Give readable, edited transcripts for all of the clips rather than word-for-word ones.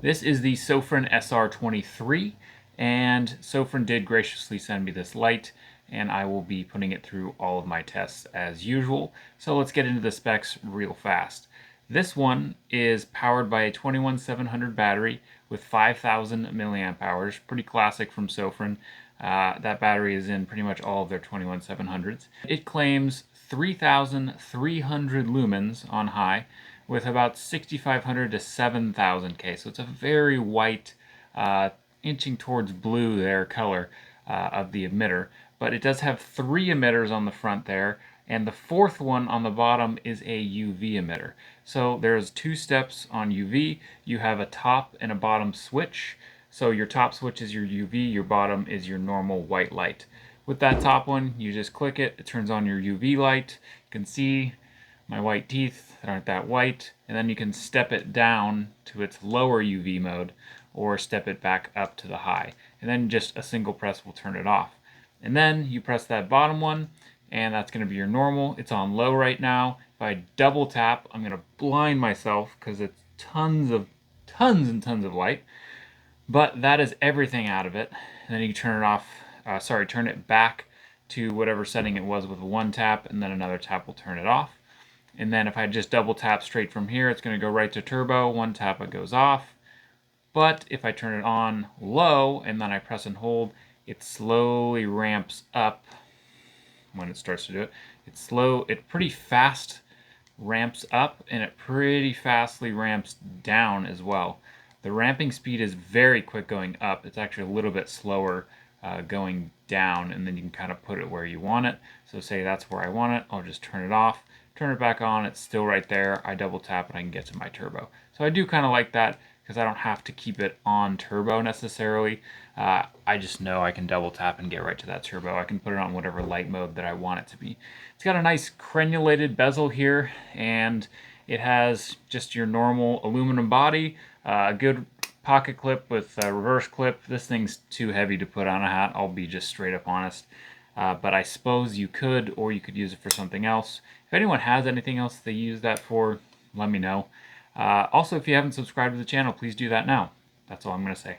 This is the Sofirn SR23, and Sofirn did graciously send me this light, and I will be putting it through all of my tests as usual. So let's get into the specs real fast. This one is powered by a 21700 battery with 5000 milliamp hours, pretty classic from Sofirn. That battery is in pretty much all of their 21700s. It claims 3300 lumens on high with about 6500 to 7000 K. So it's a very white, inching towards blue there color of the emitter. But it does have 3 emitters on the front there, and the 4th one on the bottom is a UV emitter. So there's 2 steps on UV. You have a top and a bottom switch. So your top switch is your UV, your bottom is your normal white light. With that top one, you just click it, it turns on your UV light. You can see my white teeth that aren't that white, and then you can step it down to its lower UV mode or step it back up to the high, and then just a single press will turn it off. And then you press that bottom one, and that's going to be your normal. It's on low right now. If I double tap, I'm going to blind myself because it's tons and tons of light, but that is everything out of it. And then you turn it off, turn it back to whatever setting it was with one tap, and then another tap will turn it off. And then if I just double tap straight from here, it's going to go right to turbo. One tap, it goes off. But if I turn it on low and then I press and hold, it slowly ramps up when it starts to do it. It's slow, it pretty fast ramps up, and it pretty fastly ramps down as well. The ramping speed is very quick going up. It's actually a little bit slower going down, and then you can kind of put it where you want it. So say that's where I want it, I'll just turn it off, turn it back on, it's still right there. I double tap and I can get to my turbo. So I do kind of like that because I don't have to keep it on turbo necessarily. I just know I can double tap and get right to that turbo. I can put it on whatever light mode that I want it to be. It's got a nice crenulated bezel here, and it has just your normal aluminum body, a good pocket clip with a reverse clip. This thing's too heavy to put on a hat, I'll be just straight up honest. But I suppose you could, or you could use it for something else. If anyone has anything else they use that for, let me know. Also, if you haven't subscribed to the channel, please do that now. That's all I'm going to say.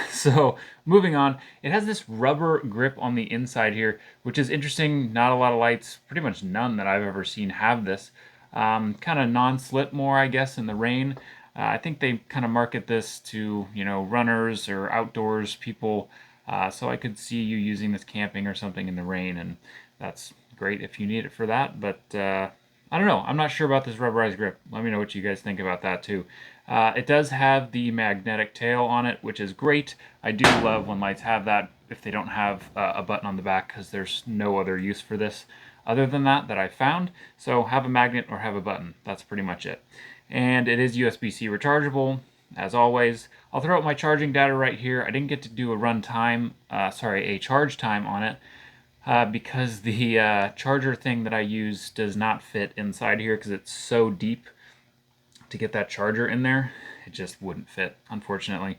So, moving on, it has this rubber grip on the inside here, which is interesting. Not a lot of lights, pretty much none that I've ever seen have this. Kind of non-slip more, I guess, in the rain. I think they kind of market this to, runners or outdoors people. So I could see you using this camping or something in the rain, and that's great if you need it for that. But I don't know. I'm not sure about this rubberized grip. Let me know what you guys think about that too. It does have the magnetic tail on it, which is great. I do love when lights have that if they don't have a button on the back, because there's no other use for this other than that I found. So have a magnet or have a button. That's pretty much it. And it is USB-C rechargeable, as always. I'll throw out my charging data right here. I didn't get to do a a charge time on it, because the charger thing that I use does not fit inside here because it's so deep to get that charger in there. It just wouldn't fit, unfortunately.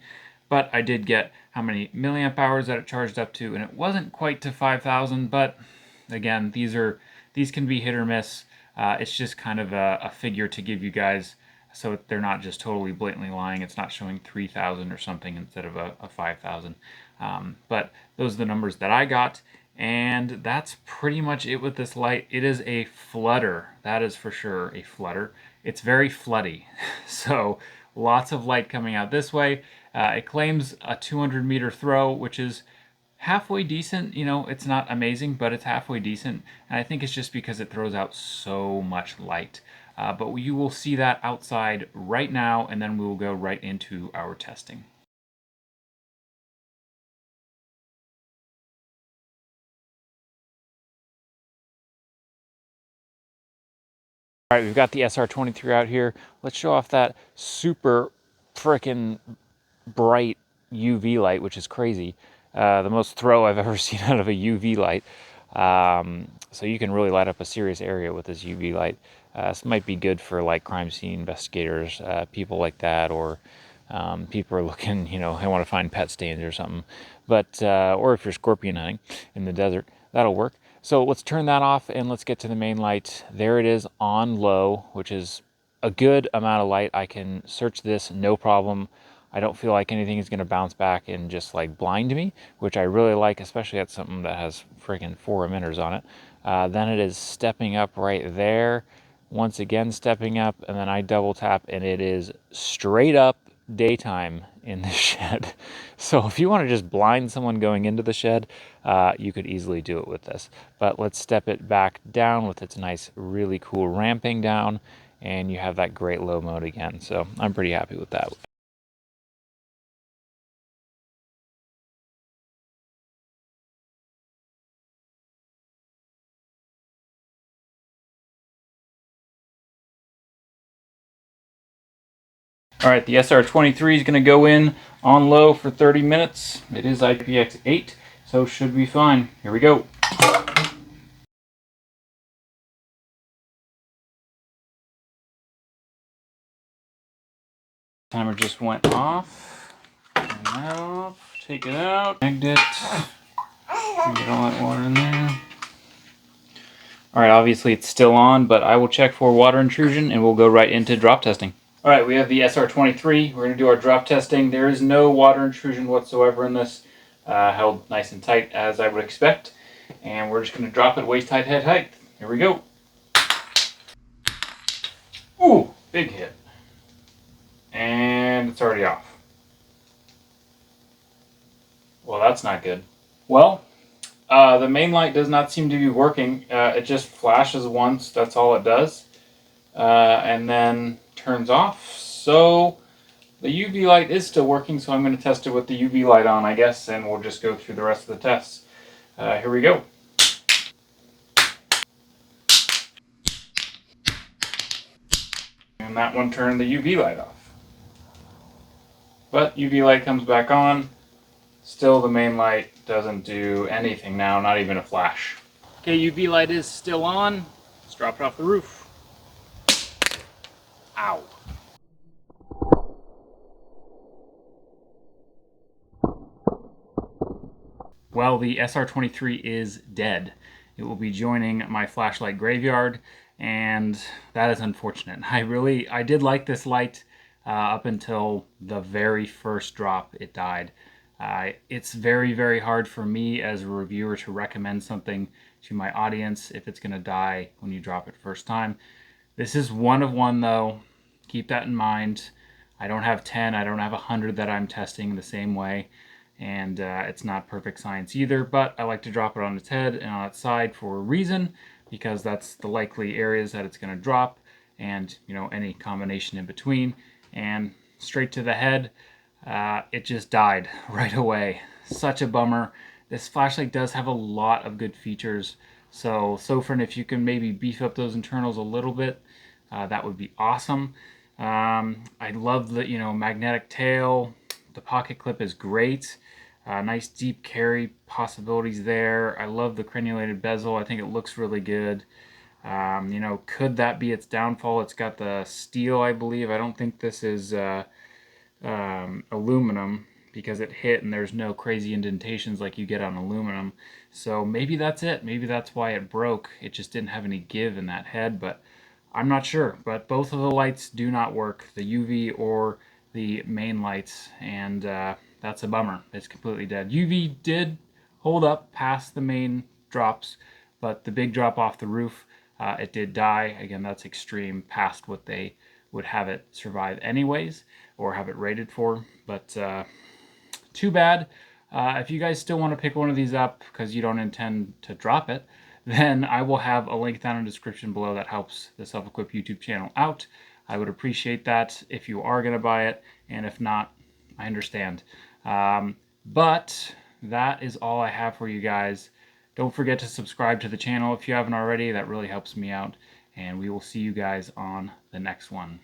But I did get how many milliamp hours that it charged up to, and it wasn't quite to 5,000, but again, these can be hit or miss. It's just kind of a figure to give you guys so they're not just totally blatantly lying. It's not showing 3,000 or something instead of a 5,000. But those are the numbers that I got. And that's pretty much it with this light. It is a flutter. That is for sure a flutter. It's very floody. So lots of light coming out this way. It claims a 200 meter throw, which is halfway decent. It's not amazing, but it's halfway decent. And I think it's just because it throws out so much light. But you will see that outside right now, and then we will go right into our testing. All right, we've got the SR23 out here. Let's show off that super frickin' bright UV light, which is crazy. The most throw I've ever seen out of a UV light. So you can really light up a serious area with this UV light. This might be good for like crime scene investigators, people like that, or people are looking, they want to find pet stains or something. But or if you're scorpion hunting in the desert, that'll work. So let's turn that off and let's get to the main light. There it is on low, which is a good amount of light. I can search this no problem. I don't feel like anything is going to bounce back and just like blind me, which I really like, especially at something that has friggin' 4 emitters on it. Then it is stepping up right there, once again stepping up, and then I double tap and it is straight up daytime in the shed. So if you want to just blind someone going into the shed, you could easily do it with this. But let's step it back down with its nice, really cool ramping down, and you have that great low mode again. So I'm pretty happy with that. All right, the SR23 is going to go in on low for 30 minutes. It is IPX8, so should be fine. Here we go. Timer just went off. And now, take it out, connect it. Get all that water in there. All right, obviously it's still on, but I will check for water intrusion and we'll go right into drop testing. All right, we have the SR23. We're going to do our drop testing. There is no water intrusion whatsoever in this. Held nice and tight as I would expect. And we're just going to drop it waist height, head height. Here we go. Ooh, big hit. And it's already off. Well, that's not good. Well, the main light does not seem to be working. It just flashes once. That's all it does. And then turns off. So the UV light is still working, so I'm going to test it with the UV light on, I guess, and we'll just go through the rest of the tests. Here we go. And that one turned the UV light off. But UV light comes back on. Still the main light doesn't do anything now, not even a flash. Okay, UV light is still on. Let's drop it off the roof. Ow. Well, the SR23 is dead. It will be joining my flashlight graveyard, and that is unfortunate. I did like this light up until the very first drop it died. It's very, very hard for me as a reviewer to recommend something to my audience if it's going to die when you drop it first time. This is one of one, though. Keep that in mind. I don't have 10, I don't have 100 that I'm testing the same way, and it's not perfect science either, but I like to drop it on its head and on its side for a reason, because that's the likely areas that it's going to drop, and any combination in between. And straight to the head, it just died right away. Such a bummer. This flashlight does have a lot of good features, so Sofirn, if you can maybe beef up those internals a little bit, that would be awesome. I love the magnetic tail. The pocket clip is great. Nice deep carry possibilities there. I love the crenulated bezel. I think it looks really good. Could that be its downfall? It's got the steel, I believe. I don't think this is aluminum, because it hit and there's no crazy indentations like you get on aluminum. So maybe that's it. Maybe that's why it broke. It just didn't have any give in that head, but I'm not sure. But both of the lights do not work, the UV or the main lights, and that's a bummer. It's completely dead. UV did hold up past the main drops, but the big drop off the roof, it did die. Again, that's extreme, past what they would have it survive anyways, or have it rated for. But too bad. If you guys still want to pick one of these up because you don't intend to drop it, then I will have a link down in the description below that helps the Self-Equip YouTube channel out. I would appreciate that if you are going to buy it, and if not, I understand. But that is all I have for you guys. Don't forget to subscribe to the channel if you haven't already. That really helps me out, and we will see you guys on the next one.